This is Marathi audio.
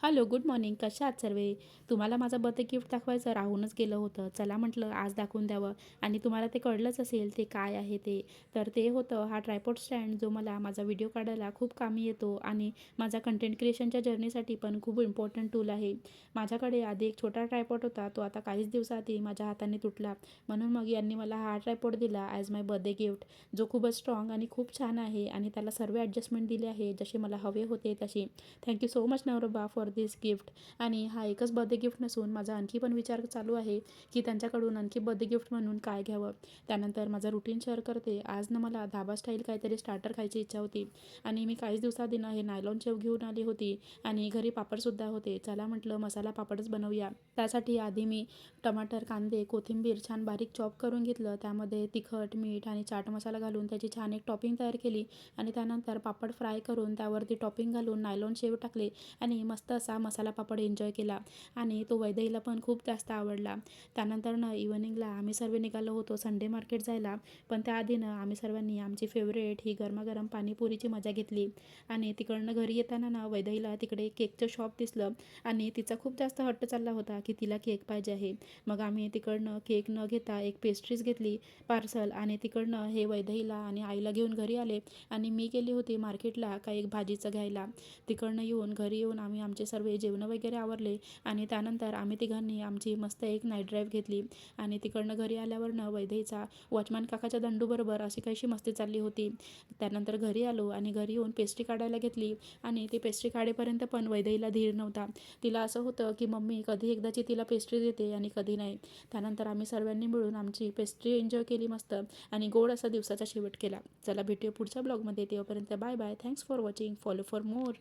Hello, good morning. कशा आहात सर्व? तुम्हाला माझं बर्थडे गिफ्ट दाखवायचं राहूनच गेलं होतं. चला म्हटलं आज दाखवून द्यावं आणि तुम्हाला ते कळलंच असेल ते काय आहे ते. तर ते होतं हा ट्रायपॉड स्टँड जो मला माझा व्हिडिओ काढायला खूप कामी येतो आणि माझा कंटेंट क्रिएशनच्या जर्नीसाठी पण खूप इम्पॉर्टंट टूल आहे. माझ्याकडे आधी एक छोटा ट्रायपॉड होता. तो आता काहीच दिवसाआधी माझ्या हाताने तुटला. म्हणून मग यांनी मला हा ट्रायपॉड दिला ॲज माय बर्थडे गिफ्ट, जो खूपच स्ट्रॉंग आणि खूप छान आहे आणि त्याला सर्व ॲडजस्टमेंट दिले आहे जसे मला हवे होते तशी. थँक्यू सो मच नवरोबा फॉर दिस गिफ्ट. आणि हा एकच बर्थडे गिफ्ट नसून माझा आणखी पण विचार चालू आहे की त्यांच्याकडून आणखी बर्थडे गिफ्ट म्हणून काय घ्यावं. त्यानंतर माझा रुटीन शेअर करते. आज ना मला धाबा स्टाईल काहीतरी स्टार्टर खायची इच्छा होती आणि मी काहीच दिवसाआधी हे नायलॉन शेव घेऊन आली होती आणि घरी पापडसुद्धा होते. चला म्हटलं मसाला पापडच बनवूया. त्यासाठी आधी मी टमाटर, कांदे, कोथिंबीर छान बारीक चॉप करून घेतलं. त्यामध्ये तिखट, मीठ आणि चाट मसाला घालून त्याची छान एक टॉपिंग तयार केली आणि त्यानंतर पापड फ्राय करून त्यावरती टॉपिंग घालून नायलॉन शेव टाकले आणि मस्त असा मसाला पापड एन्जॉय केला आणि तो वैदेहीला पण खूप जास्त आवडला. त्यानंतर इव्हनिंगला आम्ही सर्व निघालो होतो संडे मार्केट जायला. पण त्याआधी आम्ही सर्वांनी आमची फेवरेट ही गरमागरम पाणीपुरीची मजा घेतली आणि तिकडनं घरी येताना वैदेहीला तिकडे केकचं शॉप दिसलं आणि तिचा खूप जास्त हट्ट चालला होता की तिला केक पाहिजे आहे. मग आम्ही तिकडनं केक न घेता एक पेस्ट्रीज घेतली पार्सल आणि तिकडनं हे वैदेहीला आणि आईला घेऊन घरी आले आणि मी गेली होती मार्केटला काही एक भाजीचं घ्यायला. तिकडनं येऊन घरी येऊन आम्ही आमचे सर्व जेवणं वगैरे आवरले आणि त्यानंतर आम्ही तिघांनी आमची मस्त एक नाईट ड्राईव्ह घेतली आणि तिकडनं घरी आल्यावरनं वैदेहीचा वॉचमॅन काकाच्या दंडूबरोबर अशी काहीशी मस्ती चालली होती. त्यानंतर घरी आलो आणि घरी येऊन पेस्ट्री काढायला घेतली आणि ती पेस्ट्री काढेपर्यंत पण वैदेहीला धीर नव्हता. तिला असं होतं की मम्मी कधी एकदाची तिला पेस्ट्री देते आणि कधी नाही. त्यानंतर आम्ही सर्वांनी मिळून आमची पेस्ट्री एन्जॉय केली मस्त आणि गोड असा दिवसाचा शेवट केला. चला भेटूया पुढच्या ब्लॉगमध्ये. तेव्हापर्यंत bye bye. Thanks for watching. Follow for more.